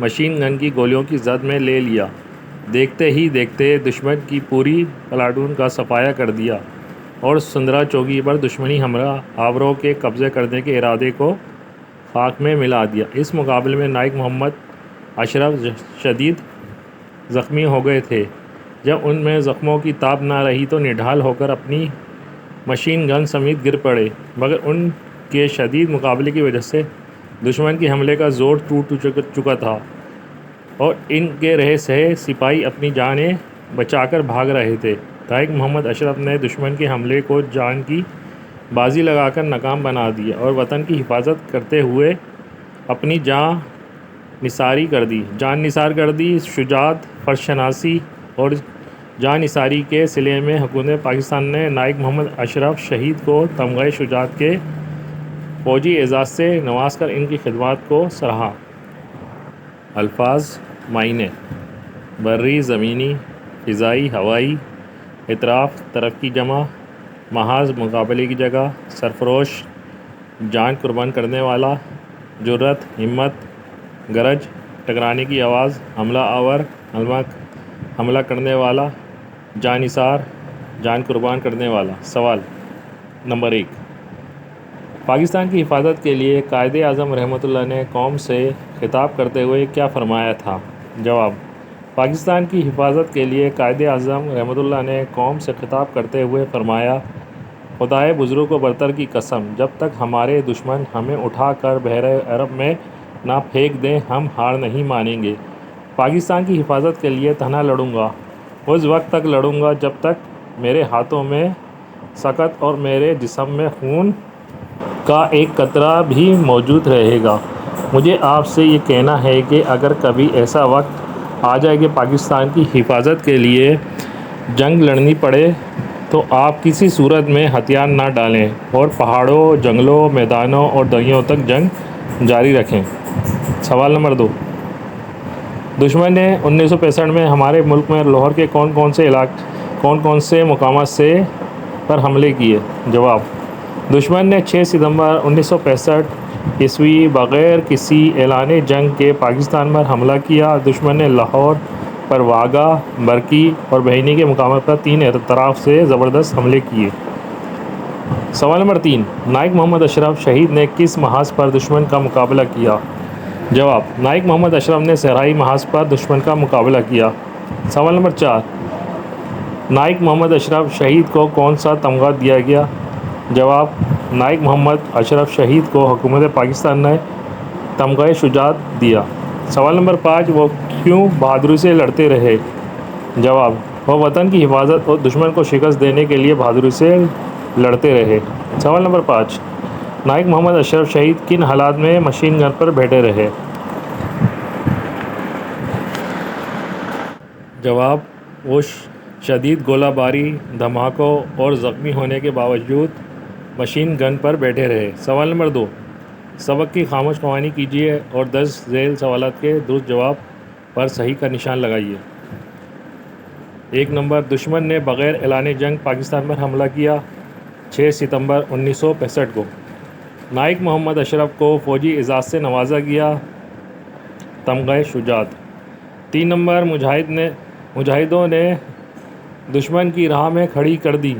Machine gun کی گولیوں کی زد میں لے لیا۔ دیکھتے ہی دیکھتے دشمن کی پوری پلاٹون کا صفایا کر دیا اور سندرا چوکی پر دشمنی ہمراہ آوروں کے قبضے کرنے کے ارادے کو خاک میں ملا دیا۔ اس مقابلے میں نائک محمد اشرف شدید زخمی ہو گئے تھے۔ جب ان میں زخموں کی تاب نہ رہی تو نڈھال ہو کر اپنی مشین گن سمیت گر پڑے، مگر ان کے شدید مقابلے کی وجہ سے دشمن کے حملے کا زور ٹوٹ چکا تھا اور ان کے رہے سہے سپاہی اپنی جانیں بچا کر بھاگ رہے تھے۔ نائک محمد اشرف نے دشمن کے حملے کو جان کی بازی لگا کر ناکام بنا دیا اور وطن کی حفاظت کرتے ہوئے اپنی جان نثار کر دی۔ شجاعت، فرض شناسی اور جان نثاری کے صلے میں حکومت پاکستان نے نائک محمد اشرف شہید کو تمغہ شجاعت کے فوجی اعزاز سے نواز کر ان کی خدمات کو سراہا۔ الفاظ معنی: بری، زمینی، فضائی، ہوائی۔ اطراف: طرف کی جمع۔ محاذ: مقابلے کی جگہ۔ سرفروش: جان قربان کرنے والا۔ جرأت، ہمت۔ گرج: ٹکرانے کی آواز۔ حملہ آور، حملہ کرنے والا۔ جان نثار، جان قربان کرنے والا۔ سوال نمبر 1: پاکستان کی حفاظت کے لیے قائد اعظم رحمۃ اللہ نے قوم سے خطاب کرتے ہوئے کیا فرمایا تھا؟ جواب: پاکستان کی حفاظت کے لیے قائد اعظم رحمۃ اللہ نے قوم سے خطاب کرتے ہوئے فرمایا، خدائے بزرگ و برتر کی قسم، جب تک ہمارے دشمن ہمیں اٹھا کر بحر عرب میں نہ پھینک دیں ہم ہار نہیں مانیں گے۔ پاکستان کی حفاظت کے لیے تنہا لڑوں گا، اس وقت تک لڑوں گا جب تک میرے ہاتھوں میں سکت اور میرے جسم میں خون کا ایک قطرہ بھی موجود رہے گا۔ مجھے آپ سے یہ کہنا ہے کہ اگر کبھی ایسا وقت آ جائے کہ پاکستان کی حفاظت کے لیے جنگ لڑنی پڑے تو آپ کسی صورت میں ہتھیار نہ ڈالیں اور پہاڑوں، جنگلوں، میدانوں اور دریاؤں تک جنگ جاری رکھیں۔ سوال نمبر 2: دشمن نے 1965 میں ہمارے ملک میں لاہور کے کون کون سے مقامات پر حملے کیے؟ جواب: دشمن نے 6 ستمبر 1965 بغیر کسی اعلان جنگ کے پاکستان پر حملہ کیا۔ دشمن نے لاہور پر واغہ، برکی اور بہینی کے مقامات پر 3 اطراف سے زبردست حملے کیے۔ سوال نمبر 3: نائک محمد اشرف شہید نے کس محاذ پر دشمن کا مقابلہ کیا؟ جواب: نائک محمد اشرف نے صحرائی محاذ پر دشمن کا مقابلہ کیا۔ سوال نمبر 4: نائک محمد اشرف شہید کو کون سا تمغہ دیا گیا؟ جواب: نائک محمد اشرف شہید کو حکومت پاکستان نے تمغہ شجاعت دیا۔ سوال نمبر 5: وہ کیوں بہادری سے لڑتے رہے؟ جواب: وہ وطن کی حفاظت اور دشمن کو شکست دینے کے لیے بہادری سے لڑتے رہے۔ سوال نمبر 5: نائک محمد اشرف شہید کن حالات میں مشین گن پر بیٹھے رہے؟ جواب: وہ شدید گولہ باری، دھماکوں اور زخمی ہونے کے باوجود مشین گن پر بیٹھے رہے۔ سوال نمبر 2: سبق کی خاموش خوانی کیجیے اور درج ذیل سوالات کے درست جواب پر صحیح کا نشان لگائیے۔ 1 نمبر: دشمن نے بغیر اعلان جنگ پاکستان پر حملہ کیا 6 ستمبر 1965 کو۔ نائک محمد اشرف کو فوجی اعزاز سے نوازا گیا تمغہ شجاعت۔ 3 نمبر: مجاہدوں نے دشمن کی راہ میں کھڑی کر دی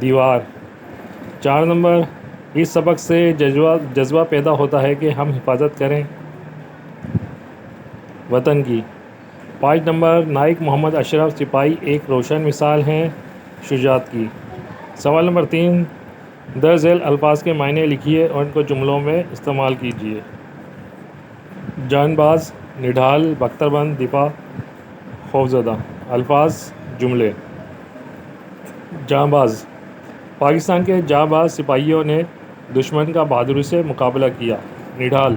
دیوار۔ 4 نمبر: اس سبق سے جذبہ پیدا ہوتا ہے کہ ہم حفاظت کریں وطن کی۔ 5 نمبر: نائک محمد اشرف سپاہی ایک روشن مثال ہیں شجاعت کی۔ سوال نمبر 3: درج ذیل الفاظ کے معنی لکھیے اور ان کو جملوں میں استعمال کیجیے۔ جان باز، نڈھال، بختربند، دفاع، خوفزدہ۔ الفاظ، جملے۔ جاں باز: پاکستان کے جاں باز سپاہیوں نے دشمن کا بہادری سے مقابلہ کیا۔ نڈھال: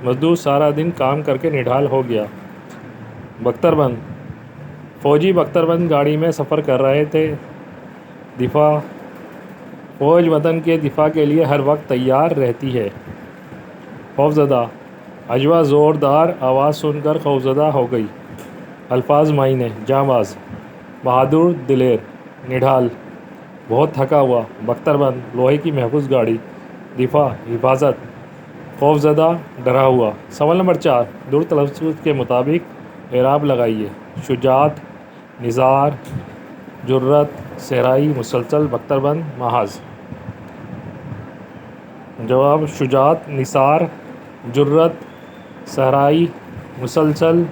مزدور سارا دن کام کر کے نڈھال ہو گیا۔ بختربند: فوجی بختربند گاڑی میں سفر کر رہے تھے۔ دفاع: فوج وطن کے دفاع کے لیے ہر وقت تیار رہتی ہے۔ خوفزدہ: اجوا زوردار آواز سن کر خوفزدہ ہو گئی۔ الفاظ، معنی۔ جاں باز: بہادر، دلیر۔ نڈھال: بہت تھکا ہوا۔ بختربند: لوہے کی محفوظ گاڑی۔ دفاع، حفاظت۔ خوفزدہ ڈرا ہوا۔ سوال نمبر 4 درست تلفظ کے مطابق اعراب لگائیے۔ شجاعت، نثار، جرأت، صحرائی، مسلسل، بختربند، محاذ۔ جواب شجاعت، نثار، جرأت، صحرائی، مسلسل،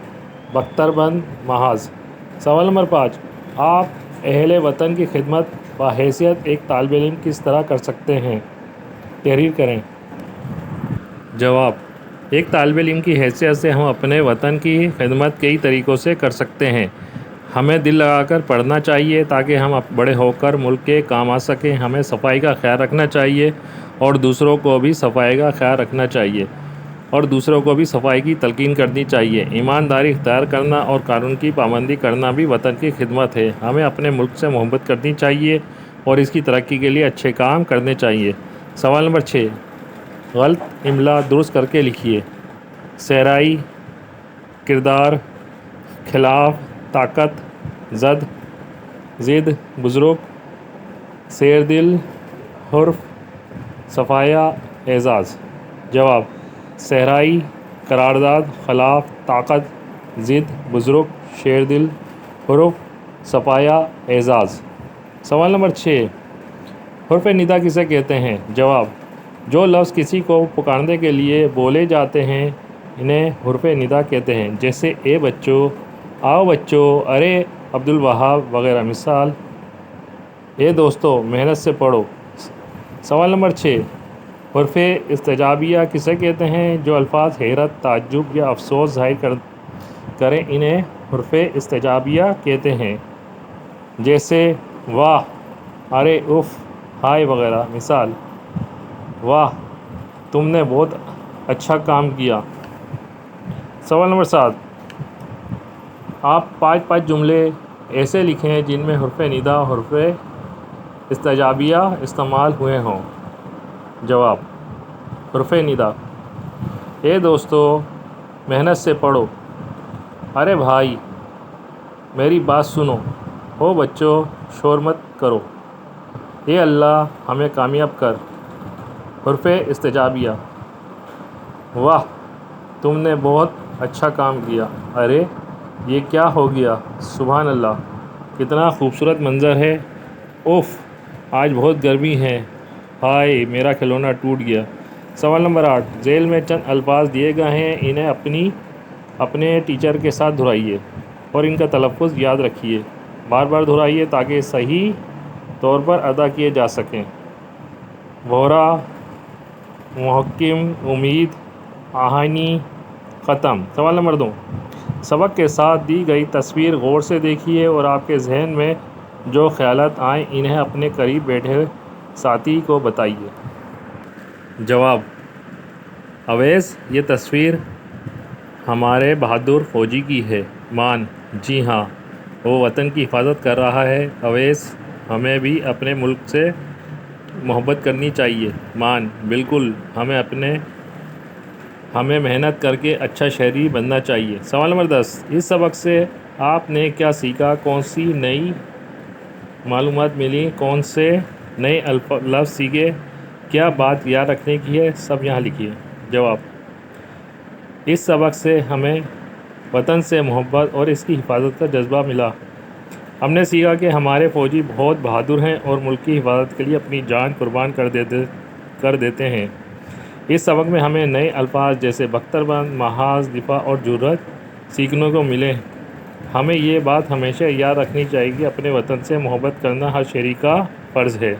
بختربند، محاذ۔ سوال نمبر 5 آپ اہل وطن کی خدمت بحیثیت ایک طالب علم کس طرح کر سکتے ہیں؟ تحریر کریں۔ جواب ایک طالب علم کی حیثیت سے ہم اپنے وطن کی خدمت کئی طریقوں سے کر سکتے ہیں۔ ہمیں دل لگا کر پڑھنا چاہیے تاکہ ہم بڑے ہو کر ملک کے کام آ سکیں۔ ہمیں صفائی کا خیال رکھنا چاہیے اور دوسروں کو بھی صفائی کا خیال رکھنا چاہیے اور دوسروں کو بھی صفائی کی تلقین کرنی چاہیے۔ ایمانداری اختیار کرنا اور قانون کی پابندی کرنا بھی وطن کی خدمت ہے۔ ہمیں اپنے ملک سے محبت کرنی چاہیے اور اس کی ترقی کے لیے اچھے کام کرنے چاہیے۔ سوال نمبر 6 غلط املا درست کر کے لکھیے۔ صحرائی، کردار، خلاف، طاقت، زد، ضد، بزرگ، شیردل، حرف، صفایہ، اعزاز۔ جواب صحرائی، قرارداد، خلاف، طاقت، ضد، بزرگ، شیردل، حرف، صفایہ، اعزاز۔ سوال نمبر 6 حرف ندا کسے کہتے ہیں؟ جواب جو لفظ کسی کو پکارنے کے لیے بولے جاتے ہیں انہیں حرف ندا کہتے ہیں، جیسے اے بچو، آؤ بچو، ارے عبدالوہاب وغیرہ۔ مثال اے دوستو محنت سے پڑھو۔ سوال نمبر 6 حرف استجابیہ کسے کہتے ہیں؟ جو الفاظ حیرت، تعجب یا افسوس ظاہر کریں انہیں حرف استجابیہ کہتے ہیں، جیسے واہ، ارے، اف، ہائے وغیرہ۔ مثال واہ تم نے بہت اچھا کام کیا۔ سوال نمبر 7 آپ 5 جملے ایسے لکھیں جن میں حرف ندا اور حرف استجابیہ استعمال ہوئے ہوں۔ جواب حرف ندا اے دوستو محنت سے پڑھو، ارے بھائی میری بات سنو، او بچو شور مت کرو، اے اللہ ہمیں کامیاب کر۔ حرف استجابیہ واہ تم نے بہت اچھا کام کیا، ارے یہ کیا ہو گیا، سبحان اللہ کتنا خوبصورت منظر ہے، اوف آج بہت گرمی ہے، ہائے میرا کھلونا ٹوٹ گیا۔ سوال نمبر 8 ذیل میں چند الفاظ دیے گئے ہیں، انہیں اپنے ٹیچر کے ساتھ دہرائیے اور ان کا تلفظ یاد رکھیے۔ بار بار دہرائیے تاکہ صحیح طور پر ادا کیے جا سکیں۔ بہرا، محکم، امید، آہنی، ختم۔ سوال نمبر 2 سبق کے ساتھ دی گئی تصویر غور سے دیکھیے اور آپ کے ذہن میں جو خیالات آئیں انہیں اپنے قریب بیٹھے ساتھی کو بتائیے۔ جواب اویس یہ تصویر ہمارے بہادر فوجی کی ہے۔ مان جی ہاں وہ وطن کی حفاظت کر رہا ہے۔ اویس ہمیں بھی اپنے ملک سے محبت کرنی چاہیے۔ مان بالکل ہمیں محنت کر کے اچھا شہری بننا چاہیے۔ سوال نمبر 10 اس سبق سے آپ نے کیا سیکھا؟ کون سی نئی معلومات ملی؟ کون سے نئے لفظ سیکھے؟ کیا بات یاد رکھنے کی ہے؟ سب یہاں لکھیے۔ جواب اس سبق سے ہمیں وطن سے محبت اور اس کی حفاظت کا جذبہ ملا۔ ہم نے سیکھا کہ ہمارے فوجی بہت بہادر ہیں اور ملک کی حفاظت کے لیے اپنی جان قربان کر دیتے ہیں۔ اس سبق میں ہمیں نئے الفاظ جیسے بختربند، محاذ، دفاع اور جرأت سیکھنے کو ملے۔ ہمیں یہ بات ہمیشہ یاد رکھنی چاہیے کہ اپنے وطن سے محبت کرنا ہر شہری کا فرض ہے۔